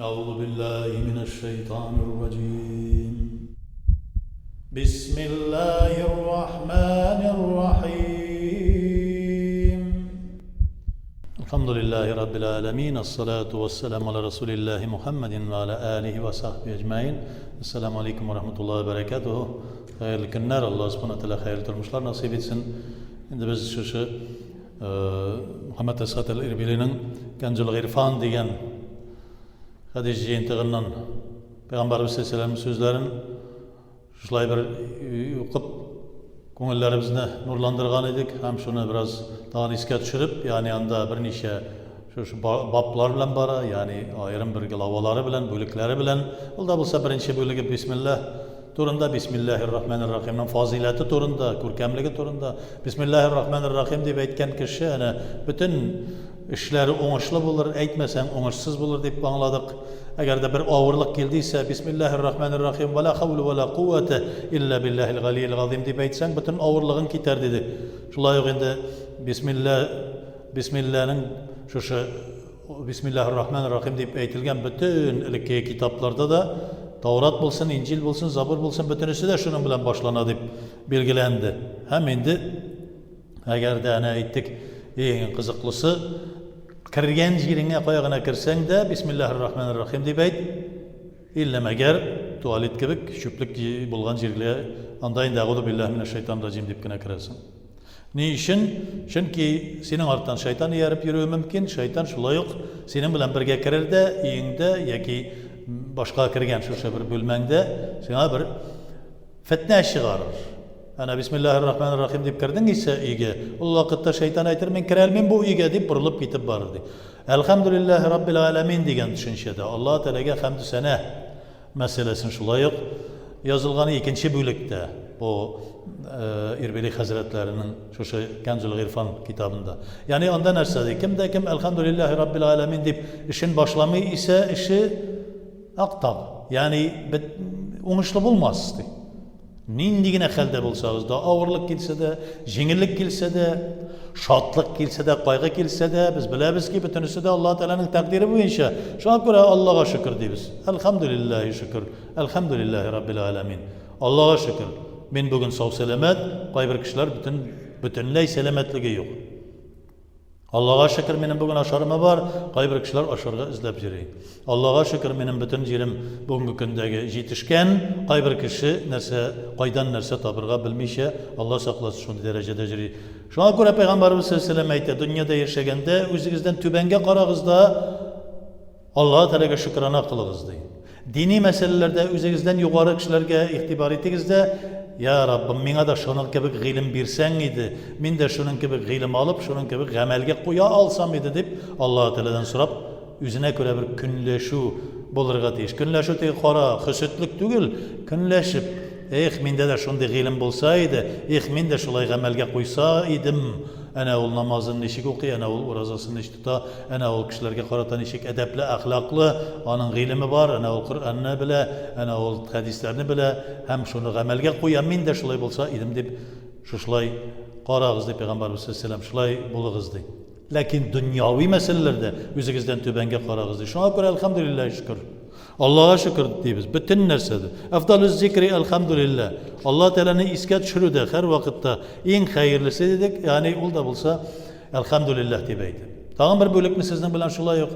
أعوذ بالله من الشيطان الرجيم. بسم الله الرحمن الرحيم. الحمد لله رب العالمين، الصلاة والسلام على رسول الله محمد وعلى آله وصحبه أجمعين. السلام عليكم ورحمة الله وبركاته. Hayırlı günler. Allah subhanahu wa ta'ala hayırlı turmuşlar nasip etsin. Şimdi biz şu Muhammed Esat el-İrbili'nin Genzul İrfan degan hadis jeyintig'inden Peygamberimiz sallallahu aleyhi ve sellem sözlerin şulay bir o'qib ko'ngillarimizni nurlantirgan edik. Ham shuni biroz tag'in esga tushirib, ya'ni anda bir necha shu boblar bilan bor, ya'ni ayrim bir globalari bilan, bo'liklari bilan. Unda bo'lsa birinchi bo'ligi bismillah turunda, Bismillahirrahmanirrahimning fazilati turunda, ko'rkamligi turunda, Bismillahirrahmanirrahim deb aytgan kishi ana butun ishlari o'ngishli bo'lar, aytmasang o'ngishsiz bo'lar deb angladik. Agarda bir og'irlik keldiysa, Bismillahirrahmanirrahim va la havla va la quvvata illa billahil g'aliyil azim deb aytsang, butun og'irlig'ing ketar dedi. Shulay endi Bismillahning shu Bismillahirrahmanirrahim deb aytilgan butun ilki kitoblarda da Tavrat bo'lsin, Injil bo'lsin, Zabur bo'lsin, butunisi de shunun bilan boshlanadi deb belgilendi. Ham endi agarda ana aytdik, eng qiziqlisi kirgan yeringga qo'yag'ina kirsang da Bismillahirrahmanirrahim deb ayt. Illamagar tualet gibi küçüklük bulgan yerga andayın da'udu billahi mineşşeytanirracim debgina kirasan. Ne için? Çünkü senin artdan şeytan yarıp yürüyü mümkün. Şeytan şulay yo'q senin bilan birga kirar da uyingda yoki boshqa kirgan shu bir bo'lmangda sana bir fitna chiqarar. Ana Bismillahirrahmanirrahim deb kirding esa uyga. U vaqtda shayton aytar, men kiralmen bu uyga deb burilib ketib bordi. Elhamdülillahi Rabbil alamin degan tushunchada Alloh taolaga hamd sana masalasini shulay yo'q yozilgani ikinchi bo'likda bu İrbili Hazretleri'nin şu Genzul İrfan kitabında. Yani ondan narsadı. Kimde kim elhamdülillahi Rabbil alamin deyip işin başlamı ise işi aktab. Yani oңuшлы bulmazdı. Nindigine halde bulsanız da ağırlık gelse de, jengillik gelse de, şatlık gelse de, kaygı gelse de biz biliriz ki bütünüsü de Allah Teala'nın takdiri bu inşa. Şuna göre Allah'a şükür diyoruz. Elhamdülillahi şükür. Elhamdülillahi Rabbil alamin. Allah'a şükür. Men bugün sağ selamet, kayber kişiler bütünley selametligi yok. Allah'a şükür benim bugün aşarıma var, kayber kişiler aşarıga izlep yürüyor. Allah'a şükür benim bütün yerim bugünkü gündeki yetişken, kayber kişi kaydan nerse tabırga bilmişe, Allah saklasın şunu derecede yürüyor. Şuna göre Peygamberimiz sallallahu aleyhi ve sellem aytdı, dünyada yaşaganda özünüzden tübenge qaragızda Allah'a Teala'ga şükrana kılığızdı. Dini meselelerde özünüzden yukarı kişilerge ihtibar ettiğinizde ya Rabbim mena da şunun gibi ilim birsen idi. Men de şunun gibi ilim alıp şunun gibi amelge koya alsam idi deb Allah Teala'dan sorap özüne göre bir künleşu bulurga deyiş. Künleşu tegi qara, hüsütlük tügül, künleşip mende de şunday ilim bolsaydı, men de şulay amelge koysa idim. Ana ol namazını nişik okuy, ana ol urazasını nişik tuta, ana ol kişilerge qaratan nişik edepli, ahlaklı, onun ilimi var, ana ol Kur'an'ını bile, ana ol hadislerini bile, hem şunu amelge koyan, men de şulay bolsa idim deb, şulay qarağız deb Peygamberimiz sallallahu aleyhi ve sellem şulay bulığız deb. Lakin dünyavi meselelerde özünüzden tübenge qarağız deb. Şuna göre elhamdülillahi şükür. Allah'a şükür deymiz. Bütün nersede. Efdalü zikri elhamdülillah. Allah Teala'nın iskat şürüde her vakitte en hayırlısı dedik. Yani ol da bulsa elhamdülillah deyibeydi. Tağın bir bölükünü sizden bilen şulay yok.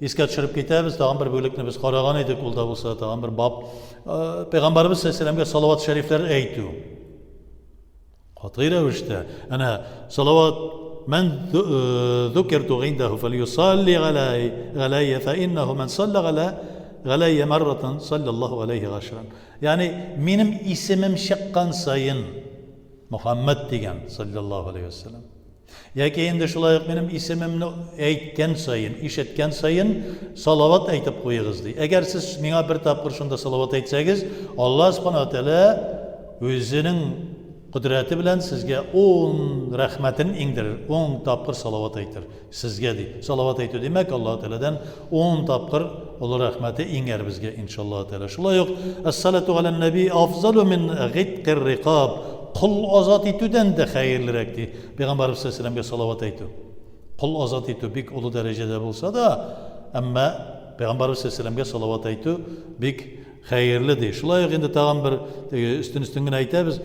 İskat şürüp gitemiz. Tağın bir bölükünü biz qaragan edik. Ol da bulsa tağın bir bab. Peygamberimiz sallallahu aleyhi ve sellem'e salavat-ı şerifleri eytiyor. Katıyla işte. Ana salavat من ذكرت عنده فليصلي علي فإنه من صلى علي مرة صلى الله عليه عشرا. Yani benim isimim çıkan sayın Muhammed diyen sallallahu aleyhi ve sellem. Yaki endi şulay benim isimimni aytgan sayın, işitgan sayın salavat aytib qo'yig'iz deydi. Agar siz menga bir tapqir shunda salavat aytsangiz, Alloh subhanahu va taolo o'zining Kudreti bilen sizge 10 rahmetini indirir, 10 tapkır salavat aytır sizge deydi. Salavat aytıyor demek Allah Teala'dan 10 tapkır olur rahmeti iner bizge inşallah Teala. Şulay yok. Es-salatu alen nebi afzalu min gitqir riqab. Kul azat etüden de hayırlırak deydi. Peygamberimiz sallallahu aleyhi ve sellem'e salavat aytıyor. Kul azat etüyor. Bir ulu derecede bulsa da ama Peygamberimiz Aleyhisselam'ga salavat aytu bik hayırlı değil. Şulay yok indi tağın bir üstün gene aytamiz.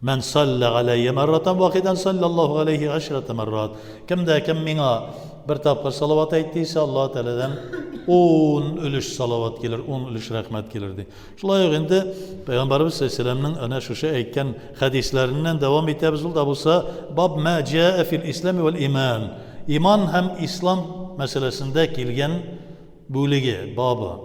Men salla aleyye merraten vakiden sallallahu aleyhi aşrete merrat. Kim minga bir tapkır salavat ayttıysa Allah Teala'dan 10 ülüş salavat gelir, 10 ülüş rahmet gelirdi. Şulay yok indi Peygamberimiz Aleyhisselam'ın ana şu aytgan hadislerinden devam etamiz. Ul da bulsa bab ma caa fil İslam vel iman. İman hem İslam meselesinde kelgen bölüge baba.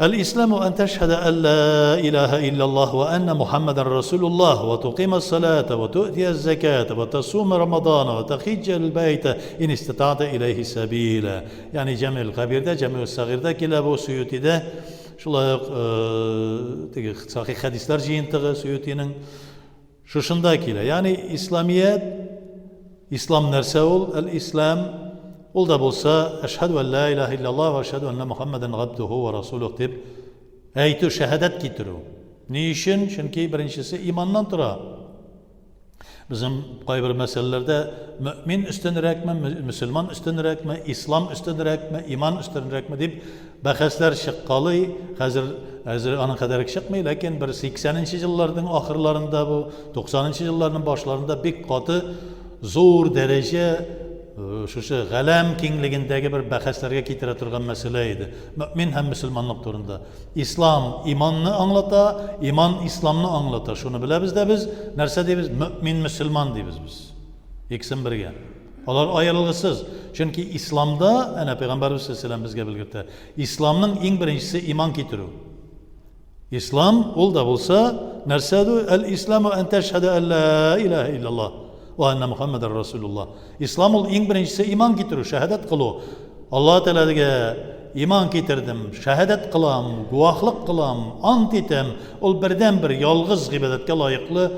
الإسلام أن تشهد أن لا إله إلا الله وأن محمد رسول الله وتقيم الصلاة وتؤتي الزكاة وتصوم رمضان وتحج البيت إن استطعت إليه سبيلا. يعني جمع الكبير ده جمع الصغير ده كلا بو سيوتي ده شular sahih hadisler jiyintig'i Suyuti'nin şuşunda kila. Yani İslamiyet İslam nerse ol? El-İslam ol da bolsa eşhedü en la ilahe illallah ve eşhedü enne Muhammeden abduhu ve rasuluh deb aytu şehadet getiru. Niçin? Çünkü birincisi imandan tura. Bizim bir meselelerde mümin üstünürek mi, Müslüman üstünürek mi, İslam üstünürek mi, iman üstünürek mi deyip bahsler şıkkalı. Hazır ana kadar çıkmıyor. Lakin bir 80. yılların ahırlarında bu 90. yılların başlarında bir katı zor derece şu galem kengligindagi bir bahslarga ketira turgan mesele edi. Mümin hem Müslümanlık turunda. İslam imanını anlata, iman İslam'ını anlata. Şunu bilemiz de biz nerse deymiz? Mümin Müslüman deymiz biz. İkisini birge. Onlar ayrılgısız. Çünkü İslam'da ana Peygamberimiz Aleyhisselam bizge bildirdi. İslam'ın en birincisi iman ketiru. İslam ol da bulsa nersedu el-İslamu en teşhede en la ilahe illallah ve enne Muhammeden Resulullah. İslam ol en birincisi iman getiru, şehadet kılu. Allah Teala'ya iman getirdim, şehadet kılam, guvahlık kılam, ant etem. Ol birden bir yalğız ibadetke layıklı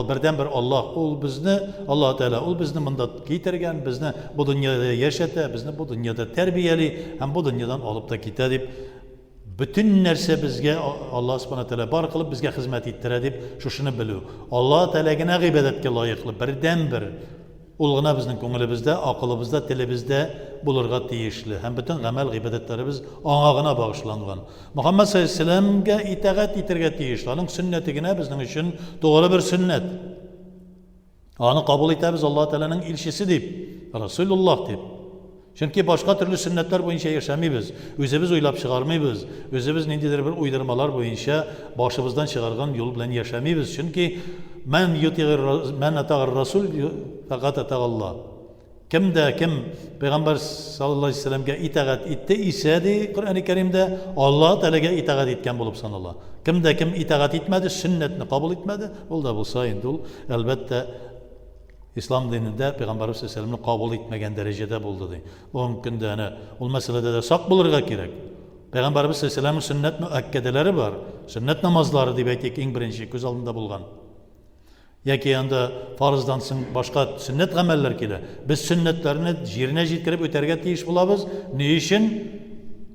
birden bir Allah ol bizni Allah Teala ol bizni bunda getirgen, bizni bu dünyada yaşata, bizni bu dünyada terbiyeli, hem bu dünyadan alıp da gita deb bütün narsa bizga Allah subhanahu taala bar qilib bizga xizmat ettiradi deb shuni bilib Allah Teala'ga ibodatga loyiqli birdan bir ulg'ina bizning ko'nglimizda, aqlimizda, tilimizda bo'lirga tegishli. Ham butun amal ibodatlarimiz ong'ag'ina bag'ishlangan. Muhammad sallallohu alayhi vasallamga itoat etirga tegishli. Uning sunnatigina bizning uchun to'g'ri bir sunnat. Onu qabul etamiz Allah Teala'nın elchisi deb, Rasululloh deb. Çünkü başka türlü sünnetler boyunca yaşamayız. Özümüz oylap çıkarmayız. Özümüz nindidir bir uydurmalar boyunca başımızdan çıkargan yol bilen yaşamayız. Çünkü men atağır Rasul fakat atağ Allah. Kim Peygamber sallallahu aleyhi ve sellem'e itaat etti ise de Kur'an-ı Kerim'de Allah Teala'ya itaat etken bulup sanallah. Kim itaat etmedi, sünnetini kabul etmedi. Ol da bulsa indi ol elbette İslam dininde Peygamberimiz sallallahu aleyhi ve sellem'ni kabul etmegen derecede buldu deydi. O mümkün de o meselede de sak bulurga gerek. Peygamberimiz sallallahu aleyhi ve sellem'in sünnet müekkedeleri var. Sünnet namazları deyip aytayık en birinci göz aldığında bulgan. Yaki yanda farzdansın başka sünnet ameller kele. Biz sünnetlerini yerine jetkirip öterge teyiş bulabız. Ne için?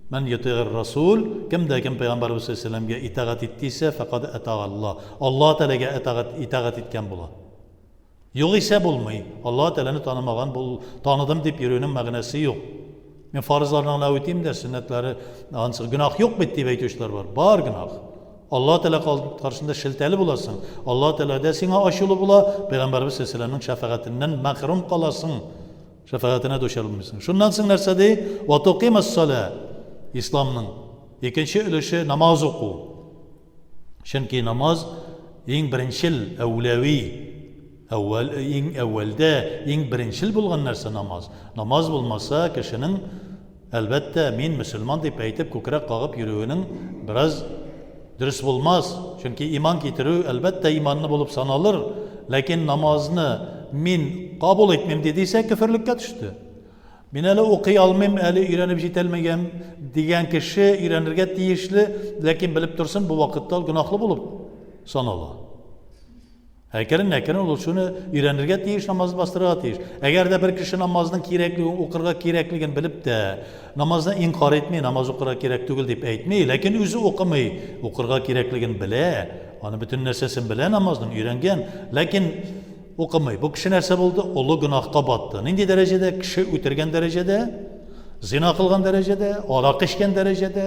Men yuti'ir Rasul kim Peygamberimiz sallallahu aleyhi ve sellem'e itaat ettiyse fakat eta'a Allah. Allah Teala'ya itaat etken bular. Yok ise bulmayı. Allah Teala'nı tanımagan, tanıdım deyip yürüyünün mağnası yok. Ben farzlarına öteyim de sünnetleri, günah yok bitti beytüşler var. Bar günah. Allah Teala karşısında şilteli bulasın. Allah Teala da sana aşılı bula, Peygamberimiz sallallahu aleyhi ve sellem'in şefakatinden mahrum kalasın. Şefakatine döşerilmişsin. Şundan sınırsa de, ve tuqimas salat. İslam'ın ikinci ölüşü namaz oku. Çünkü namaz en birinçil, evlevi. Evvelde en birinçil bulgan narsa namaz. Namaz bulmasa kişinin elbette min Müslüman deyip aytip ko'krak qag'ib yürüyünün biraz dürüst bulmaz. Çünkü iman getiru elbette imanını bulup sanalır. Lakin namazını min kabul etmem dediyse küfürlükке düştü. Ben hele okuy almayım, hele öğrenip jetelmegem degan kişi öğrenirge teyişli. Lakin bilip dursun bu vakitte günahlı bulup sanalır. Hekerin olur şunu öğrenirge teyiş, namazı bastırığa teyiş. Eğer de bir kişi namazının kerekliğini, okurga kerekliğini bilip de namazını inkar etmeyi, namaz okurga kerek değil deyip etmeyi, lakin özü okumayı, okurga kerekliğini bile, onu bütün nersesini bile namazını öğrengen, lakin okumayı. Bu kişi nerse buldu? Olu günahka battı. Nindi derecede? Kişi ötergen derecede? Zina qilgan darajada, aroq ichgan darajada,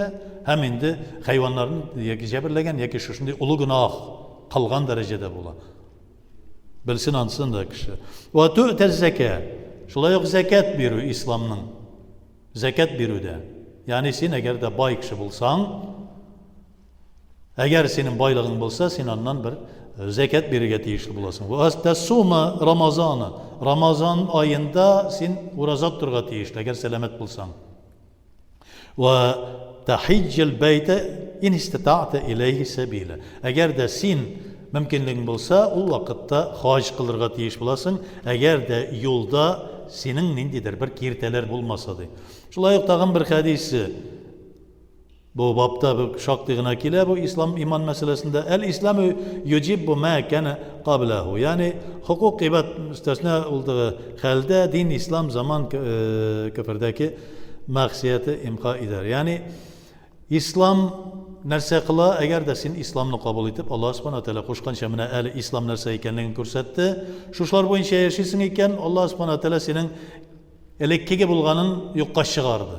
ham endi hayvonlarni yoki jabrlagan yoki shunday ulug' gunoh qilgan darajada bo'ladi. Bilsin ansin da kishi. Va tu'taz zakat. Shulay zakat beru islomning. Zakat beruda. Ya'ni sen agarda boy kishi bo'lsang, agar sening boylig'ing bo'lsa, sen ondan bir zakat berishga tegishli bo'lasan. Va astasuma Ramazoni. Ramazon oyida sen ro'za turishga tegishli agar salomat bo'lsang. Va tahijjal bayta in istata'ta ilayhi sabila. Agarda sen mümkinliging bo'lsa, u vaqtda hoj qilirga tegish bo'lasan, agarda yo'lda sening nindidir bir kirteler bo'lmasa deydi. Shulay tag'in bir hadisi bu babda bir şaqtigina kela bu islom iman masalasida al-islamu yujibu ma kana qablahu. Ya'ni huquq qibat mustasna olduğu halda din islom zaman kafirdagi maqsiyati imqo eder. Ya'ni islom narsa qila agarda sen islomni qabul etib Alloh subhanahu va taolo qo'shgancha mana ali islom narsa ekanligini ko'rsatdi. Shular bo'yicha yashaysan ekan Alloh subhanahu va taolo sening elekkiga bo'lganin yo'qqa chiqardi.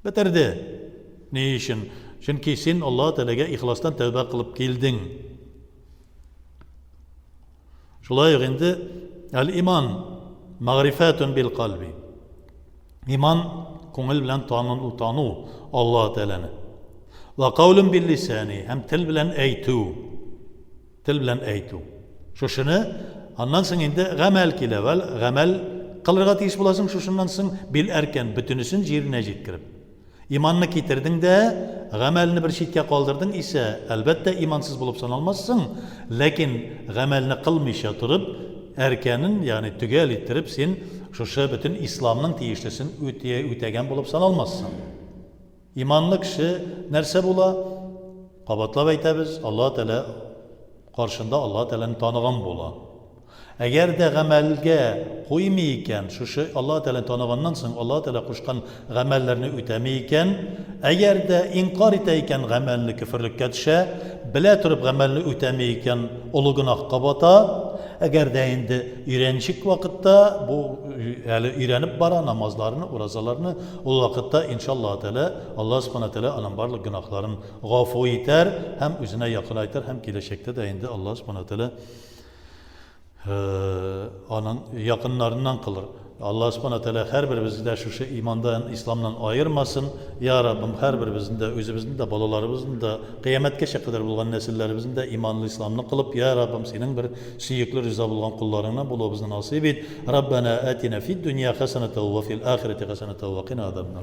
Bitirdi. Ne için? Çünkü sen Allah Teala'ga ihlasdan tövbe kılıp geldin. Şulay endi el-iman ma'rifatun bil kalbi. İman ko'ngil bilan tanu Allah Teala'ni. Ve kavlun bil lisani hem til bilan aytu. Til bilan aytu. Şuşunu ondan so'ng endi amal kilaval amal qilirga tegish bo'lasing shundan so'ng bil erken bütünüsün yerine yetkirib. İmanını getirdin de, amelini bir şitke kaldırdın ise, elbette imansız bulup sanılmazsın. Lakin amelini kılmışa durup, erkenin yani tügel ettirip sen şu bütün İslam'ın teyişlisin ütegen bulup sanılmazsın. İmanlı kişi nerse bula? Kabatla beytebiz, Allah Teala karşında Allah Teala'nı tanıgan bula. Eğer de amelge koymayken, şu Allah Teala tanıgandan so'ng Allah Teala qo'shgan amellerini ötemeyken, eğer de inkar eteyken amelini küfürlükке düşe, bile turib amelini ötemeyken ulu günah qabata, eğer de endi öğrençik vakitte bu yani öğrenip bara namazlarını, urazalarını o vakitte inşallah Teala Allah subhanahu teala onun barlık günahların gafu eder, hem üzerine yakın eder, hem gelecekte de endi Allah subhanahu teala onun yakınlarından kılır. Allah subhanahu teala her birimizde de şu imandan, İslam'dan ayırmasın. Ya Rabbim her birimizin de, özümüzün de, balalarımızın da, kıyametke kadar bulgan nesillerimizin de imanlı İslam'ını kılıp, Ya Rabbim senin bir süyüklü rıza bulgan kullarına bulu bizi nasip et. Rabbena atina fid dünya hasenete ve fil ahireti hasenete ve qina azabnar.